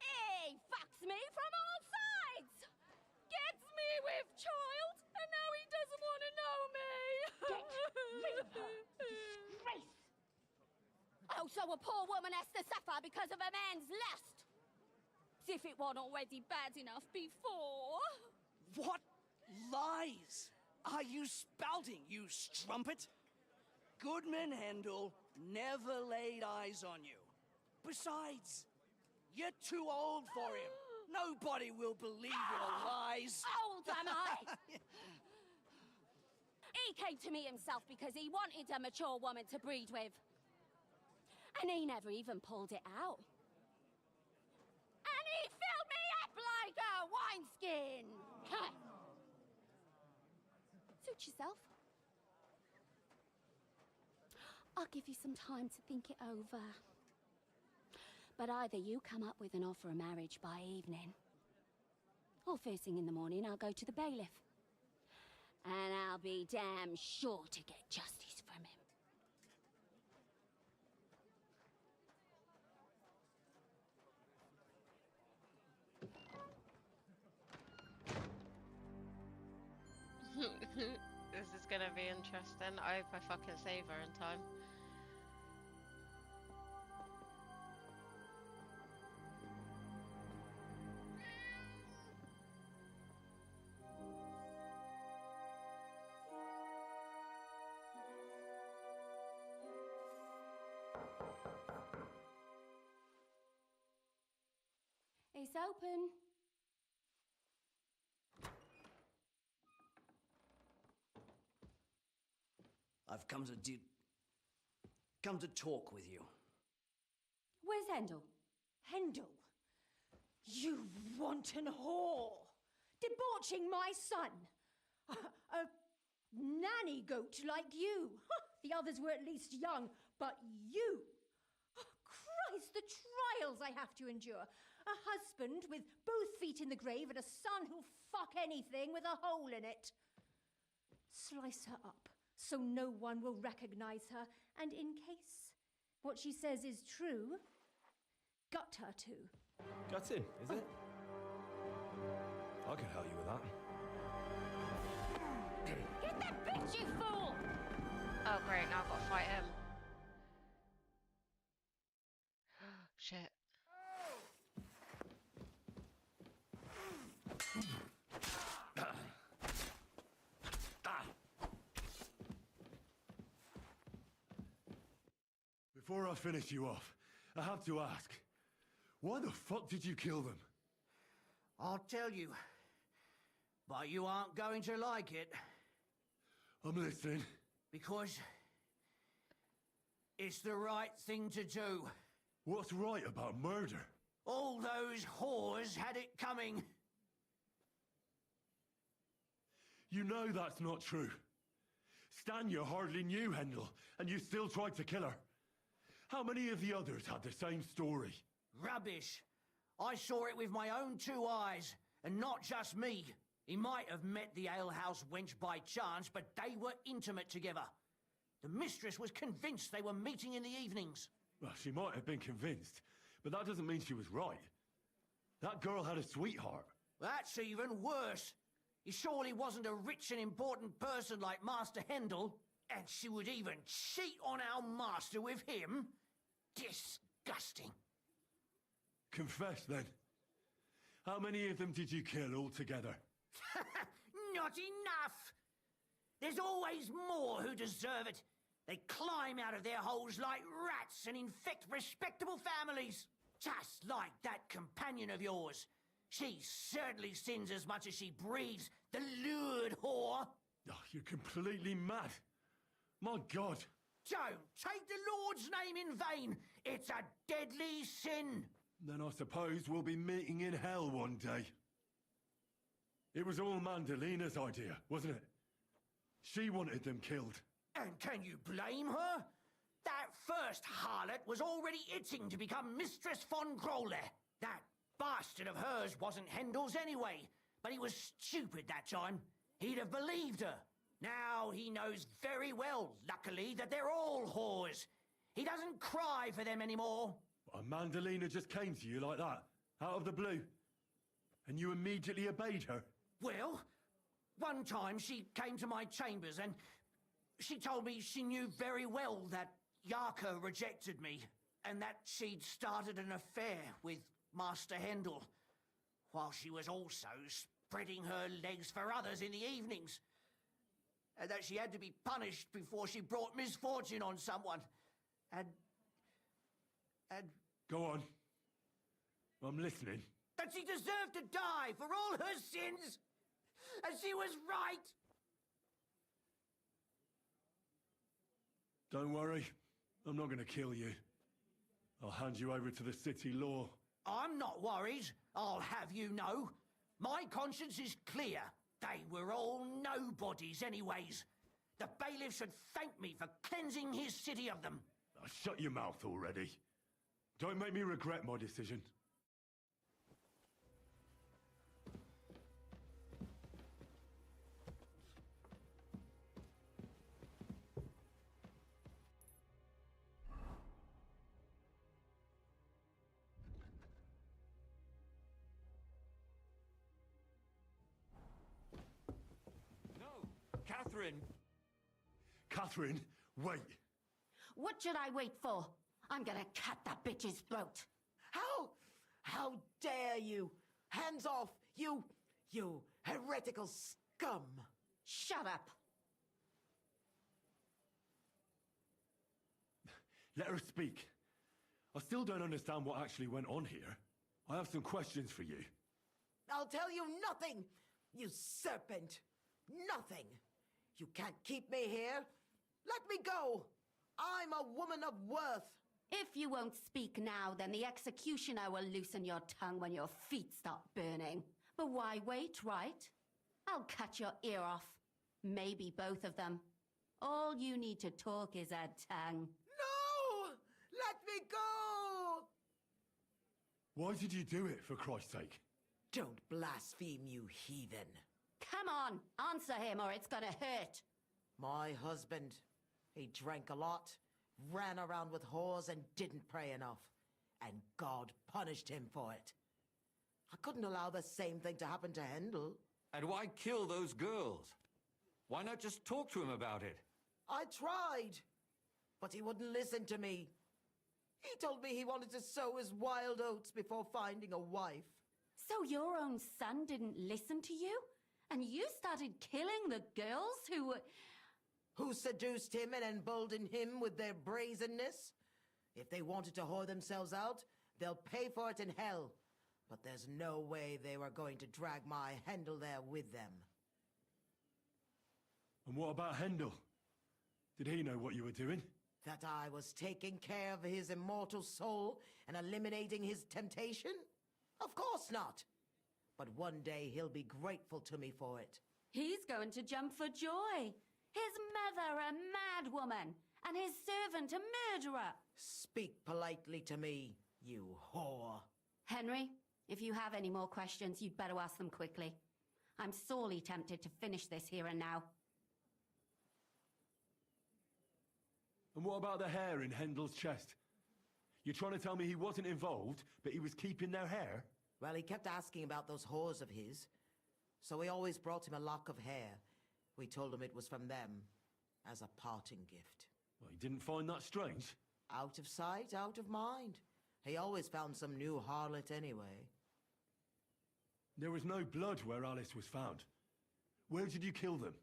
He fucks me from all sides. Gets me with child, and now he doesn't want to know me. Get rid of her. Disgrace. Oh, so a poor woman has to suffer because of a man's lust. As if it wasn't already bad enough before. What lies are you spouting, you strumpet? Goodman Hendel never laid eyes on you. Besides, you're too old for him. Nobody will believe your lies. Old am I? He came to me himself because he wanted a mature woman to breed with. And he never even pulled it out. suit yourself. I'll give you some time to think it over. But either you come up with an offer of marriage by evening, or first thing in the morning I'll go to the bailiff. And I'll be damn sure to get justice from him. This is gonna be interesting. I hope I fucking save her in time. It's open. I've come to talk with you. Where's Hendel? Hendel, you wanton whore! Debauching my son! A nanny goat like you! The others were at least young, but you! Christ, the trials I have to endure! A husband with both feet in the grave and a son who'll fuck anything with a hole in it. Slice her up so no one will recognize her, and in case what she says is true, gut her too. Gutting, is it? I can help you with that. Get that bitch, you fool! Oh great, now I've got to fight him. Shit. Before I finish you off, I have to ask, why the fuck did you kill them? I'll tell you, but you aren't going to like it. I'm listening. Because it's the right thing to do. What's right about murder? All those whores had it coming. You know that's not true. Stan, you hardly knew Hendel, and you still tried to kill her. How many of the others had the same story? Rubbish. I saw it with my own two eyes, and not just me. He might have met the alehouse wench by chance, but they were intimate together. The mistress was convinced they were meeting in the evenings. Well, she might have been convinced, but that doesn't mean she was right. That girl had a sweetheart. That's even worse. He surely wasn't a rich and important person like Master Hendel, and she would even cheat on our master with him? Disgusting. Confess, then. How many of them did you kill altogether? Not enough! There's always more who deserve it. They climb out of their holes like rats and infect respectable families. Just like that companion of yours. She certainly sins as much as she breathes, the lured whore. Oh, you're completely mad. My God. Don't take the Lord's name in vain. It's a deadly sin. Then I suppose we'll be meeting in hell one day. It was all Mandalina's idea, wasn't it? She wanted them killed. And can you blame her? That first harlot was already itching to become Mistress von Grole. That bastard of hers wasn't Hendel's anyway, but he was stupid that time. He'd have believed her. Now he knows very well, luckily, that they're all whores. He doesn't cry for them anymore. And Mandalina just came to you like that, out of the blue. And you immediately obeyed her. Well, one time she came to my chambers and she told me she knew very well that Yarka rejected me and that she'd started an affair with Master Hendel, while she was also spreading her legs for others in the evenings. And that she had to be punished before she brought misfortune on someone. And... Go on. I'm listening. That she deserved to die for all her sins! And she was right! Don't worry. I'm not going to kill you. I'll hand you over to the city law. I'm not worried, I'll have you know. My conscience is clear. They were all nobodies anyways. The bailiff should thank me for cleansing his city of them. Shut your mouth already. Don't make me regret my decision. Catherine! Catherine, wait! What should I wait for? I'm gonna cut that bitch's throat. How dare you? Hands off, you heretical scum! Shut up! Let her speak. I still don't understand what actually went on here. I have some questions for you. I'll tell you nothing, you serpent! Nothing! You can't keep me here! Let me go! I'm a woman of worth! If you won't speak now, then the executioner will loosen your tongue when your feet start burning. But why wait, right? I'll cut your ear off. Maybe both of them. All you need to talk is a tongue. No! Let me go! Why did you do it, for Christ's sake? Don't blaspheme, you heathen. Come on, answer him or it's gonna hurt. My husband, he drank a lot, ran around with whores and didn't pray enough. And God punished him for it. I couldn't allow the same thing to happen to Hendel. And why kill those girls? Why not just talk to him about it? I tried, but he wouldn't listen to me. He told me he wanted to sow his wild oats before finding a wife. So your own son didn't listen to you? And you started killing the girls who seduced him and emboldened him with their brazenness? If they wanted to whore themselves out, they'll pay for it in hell. But there's no way they were going to drag my Hendel there with them. And what about Hendel? Did he know what you were doing? That I was taking care of his immortal soul and eliminating his temptation? Of course not. But one day he'll be grateful to me for it. He's going to jump for joy. His mother a mad woman, and his servant a murderer. Speak politely to me, you whore. Henry, if you have any more questions, you'd better ask them quickly. I'm sorely tempted to finish this here and now. And what about the hair in Hendel's chest? You're trying to tell me he wasn't involved, but he was keeping their hair? Well, he kept asking about those whores of his. So we always brought him a lock of hair. We told him it was from them, as a parting gift. Well, he didn't find that strange? Out of sight, out of mind. He always found some new harlot anyway. There was no blood where Alice was found. Where did you kill them?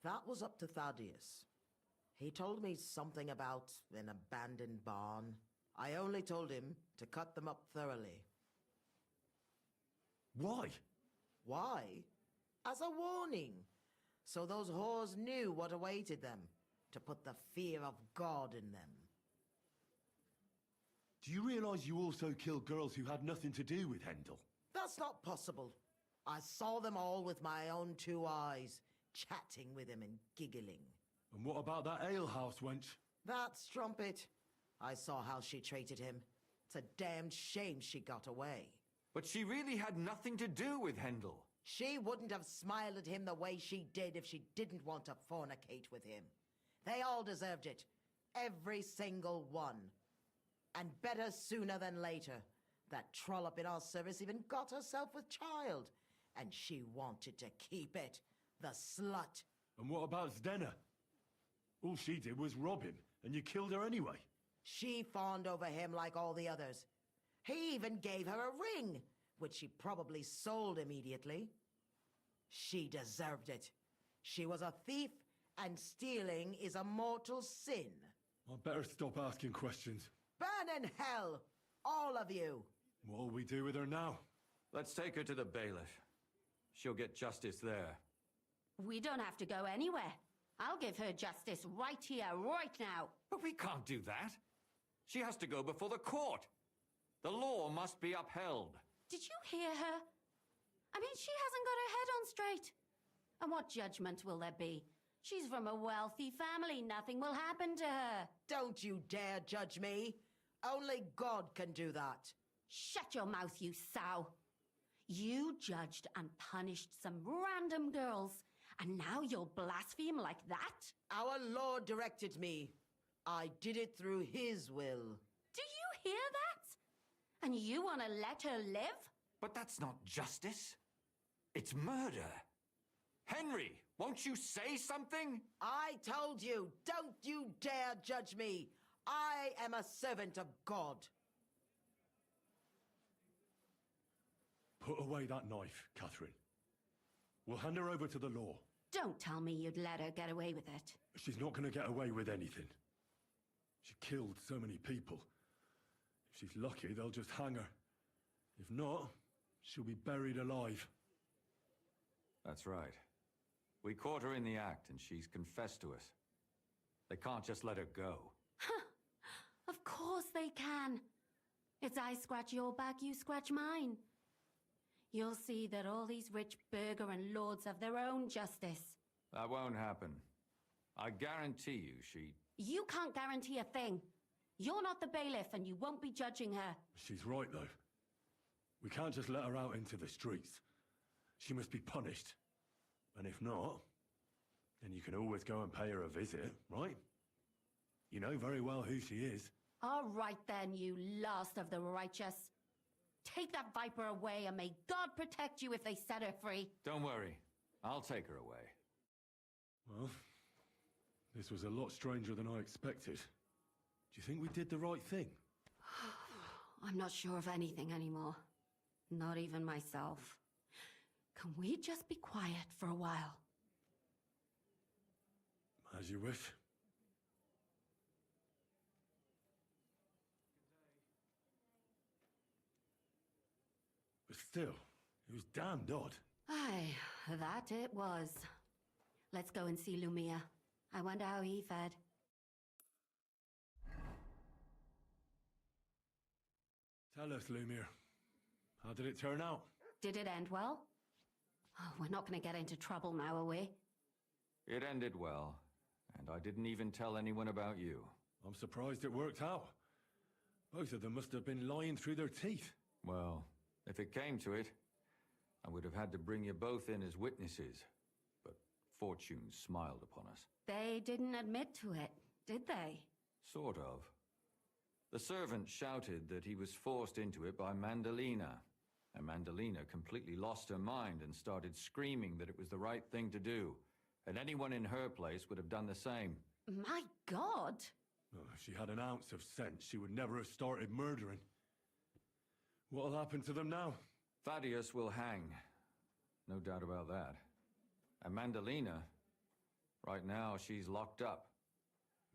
That was up to Thaddeus. He told me something about an abandoned barn. I only told him to cut them up thoroughly. Why? Why? As a warning. So those whores knew what awaited them. To put the fear of God in them. Do you realize you also killed girls who had nothing to do with Hendel? That's not possible. I saw them all with my own 2 eyes, chatting with him and giggling. And what about that alehouse wench? That strumpet. I saw how she treated him. It's a damned shame she got away. But she really had nothing to do with Hendel. She wouldn't have smiled at him the way she did if she didn't want to fornicate with him. They all deserved it. Every single one. And better sooner than later. That trollop in our service even got herself with child. And she wanted to keep it. The slut. And what about Zdenna? All she did was rob him, and you killed her anyway. She fawned over him like all the others. He even gave her a ring, which she probably sold immediately. She deserved it. She was a thief, and stealing is a mortal sin. I'd better stop asking questions. Burn in hell, all of you. What'll we do with her now? Let's take her to the bailiff. She'll get justice there. We don't have to go anywhere. I'll give her justice right here, right now. But we can't do that. She has to go before the court. The law must be upheld. Did you hear her? I mean, she hasn't got her head on straight. And what judgment will there be? She's from a wealthy family. Nothing will happen to her. Don't you dare judge me. Only God can do that. Shut your mouth, you sow. You judged and punished some random girls, and now you'll blaspheme like that? Our Lord directed me. I did it through his will. Do you hear that? And you want to let her live? But that's not justice. It's murder. Henry, won't you say something? I told you, don't you dare judge me. I am a servant of God. Put away that knife, Catherine. We'll hand her over to the law. Don't tell me you'd let her get away with it. She's not going to get away with anything. She killed so many people. If she's lucky, they'll just hang her. If not, she'll be buried alive. That's right. We caught her in the act, and she's confessed to us. They can't just let her go. Of course they can. It's I scratch your back, you scratch mine. You'll see that all these rich burgher and lords have their own justice. That won't happen. I guarantee you she... You can't guarantee a thing. You're not the bailiff, and you won't be judging her. She's right, though. We can't just let her out into the streets. She must be punished. And if not, then you can always go and pay her a visit, right? You know very well who she is. All right then, you last of the righteous. Take that viper away, and may God protect you if they set her free. Don't worry. I'll take her away. Well, this was a lot stranger than I expected. Do you think we did the right thing? I'm not sure of anything anymore. Not even myself. Can we just be quiet for a while? As you wish. But still, it was damned odd. Aye, that it was. Let's go and see Lumia. I wonder how he fared. Tell us, Lumiere. How did it turn out? Did it end well? Oh, we're not going to get into trouble now, are we? It ended well, and I didn't even tell anyone about you. I'm surprised it worked out. Both of them must have been lying through their teeth. Well, if it came to it, I would have had to bring you both in as witnesses. But fortune smiled upon us. They didn't admit to it, did they? Sort of. The servant shouted that he was forced into it by Mandalina. And Mandalina completely lost her mind and started screaming that it was the right thing to do. And anyone in her place would have done the same. My God! Oh, if she had an ounce of sense, she would never have started murdering. What'll happen to them now? Thaddeus will hang. No doubt about that. And Mandalina, right now she's locked up.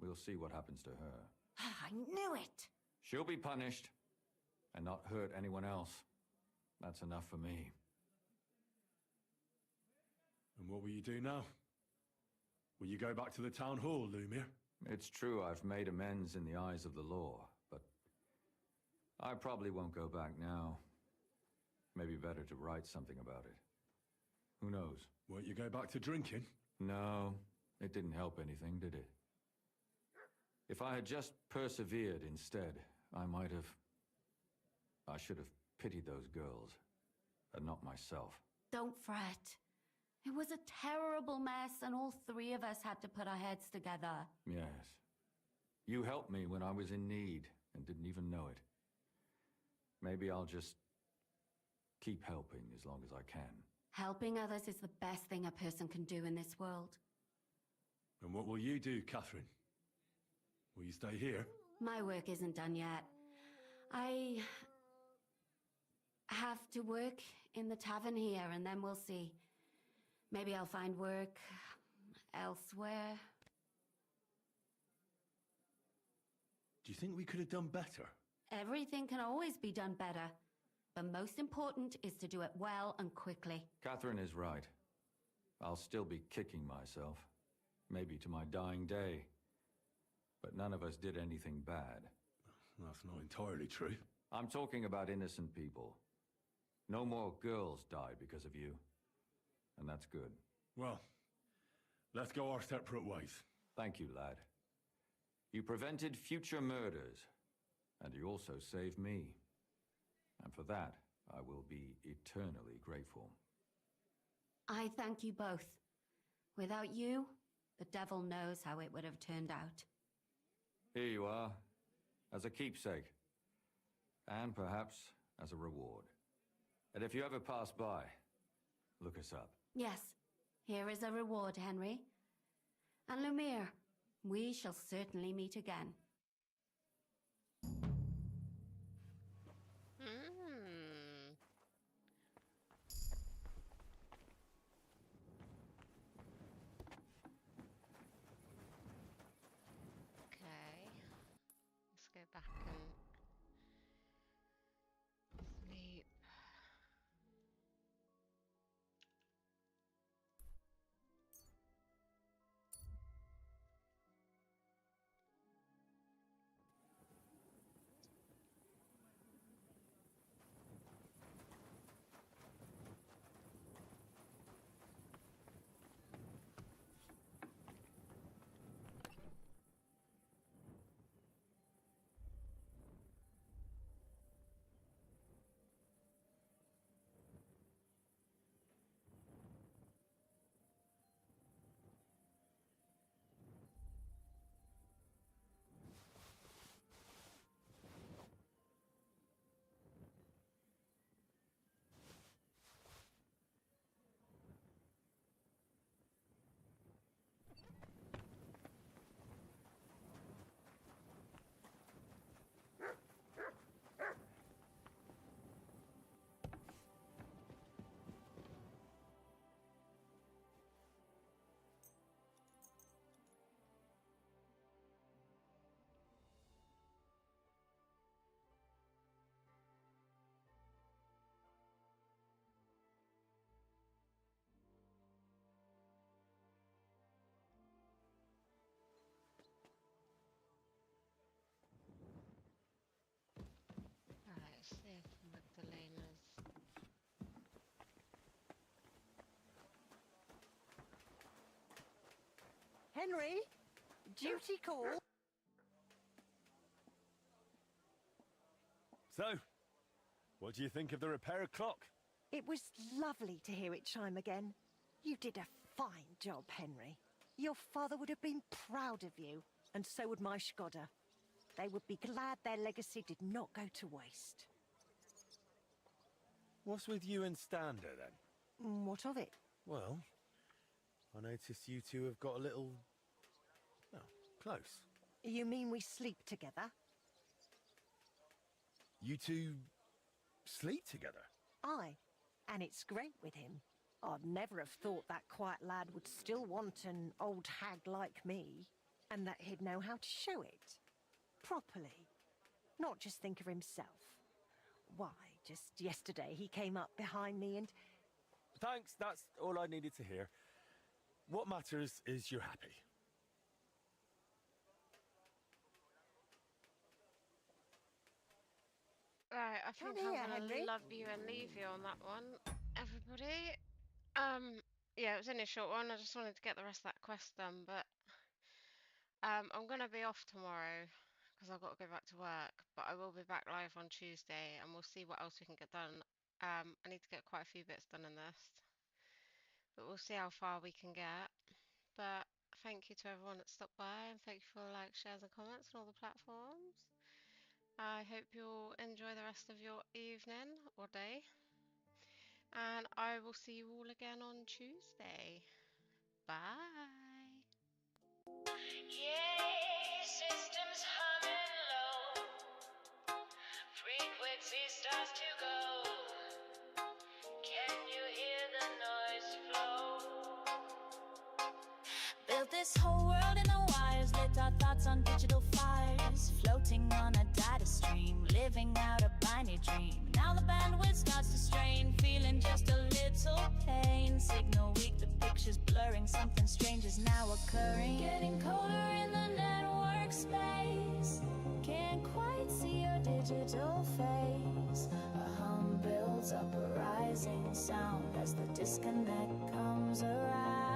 We'll see what happens to her. I knew it! She'll be punished, and not hurt anyone else. That's enough for me. And what will you do now? Will you go back to the town hall, Lumiere? It's true I've made amends in the eyes of the law, but I probably won't go back now. Maybe better to write something about it. Who knows? Won't you go back to drinking? No, it didn't help anything, did it? If I had just persevered instead, I should have pitied those girls, and not myself. Don't fret. It was a terrible mess, and all three of us had to put our heads together. Yes. You helped me when I was in need, and didn't even know it. Maybe I'll just keep helping as long as I can. Helping others is the best thing a person can do in this world. And what will you do, Catherine? Will you stay here? My work isn't done yet. I have to work in the tavern here, and then we'll see. Maybe I'll find work elsewhere. Do you think we could have done better? Everything can always be done better. But most important is to do it well and quickly. Catherine is right. I'll still be kicking myself. Maybe to my dying day. But none of us did anything bad. That's not entirely true. I'm talking about innocent people. No more girls died because of you. And that's good. Well, let's go our separate ways. Thank you, lad. You prevented future murders, and you also saved me. And for that, I will be eternally grateful. I thank you both. Without you, the devil knows how it would have turned out. Here you are, as a keepsake. And perhaps as a reward. And if you ever pass by, look us up. Yes, here is a reward, Henry. And Lumiere, we shall certainly meet again. Okay. Let's go back and sleep. Right, see if Magdalena's... Henry, duty call. So, what do you think of the repair clock? It was lovely to hear it chime again. You did a fine job, Henry. Your father would have been proud of you, and so would my Skoda. They would be glad their legacy did not go to waste. What's with you and Stander, then? What of it? Well, I noticed you two have got a little... oh, close. You mean we sleep together? You two... sleep together? Aye, and it's great with him. I'd never have thought that quiet lad would still want an old hag like me, and that he'd know how to show it. Properly. Not just think of himself. Why, just yesterday he came up behind me and... Thanks, that's all I needed to hear. What matters is you're happy. Right, I think Come here, I'm gonna Henry. love you and leave you on that one, everybody. Yeah, it was only a short one. I just wanted to get the rest of that quest done, but I'm gonna be off tomorrow because I've got to go back to work. But I will be back live on Tuesday, and we'll see what else we can get done. I need to get quite a few bits done in this, but we'll see how far we can get. But thank you to everyone that stopped by, and thank you for the likes, shares, and comments on all the platforms. I hope you'll enjoy the rest of your evening or day. And I will see you all again on Tuesday. Bye. Yeah, systems humming low. Frequency starts to go. Can you hear the noise flow? Built this whole world in the wires, lit our thoughts on digital fires, floating on a data stream, living out a binary dream. Now the bandwidth starts to strain, feeling just a little pain. Signal weak, the picture's blurring, something strange is now occurring. Getting colder in the network space, can't quite see your digital face. A hum builds up, a rising sound as the disconnect comes around.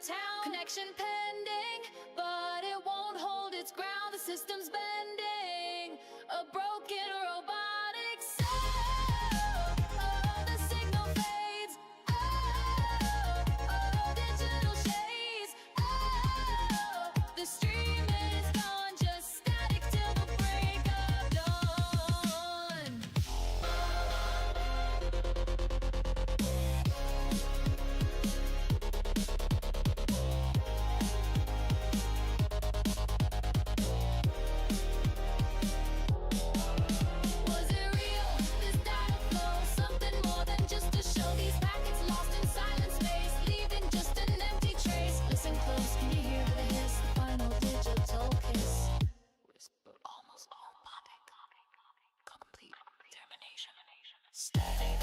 town. Connection pending, but it won't hold its ground. The system's bending, a broken robotic soul. Oh, the signal fades. Oh, oh, digital shades. Oh, the stream is gone, just static till the break of dawn. Was it real? This data flow, something more than just a show. These packets lost in silent space, leaving just an empty trace. Listen close, can you hear the hiss? The final digital kiss. Whisper, almost robotic, complete termination. Static.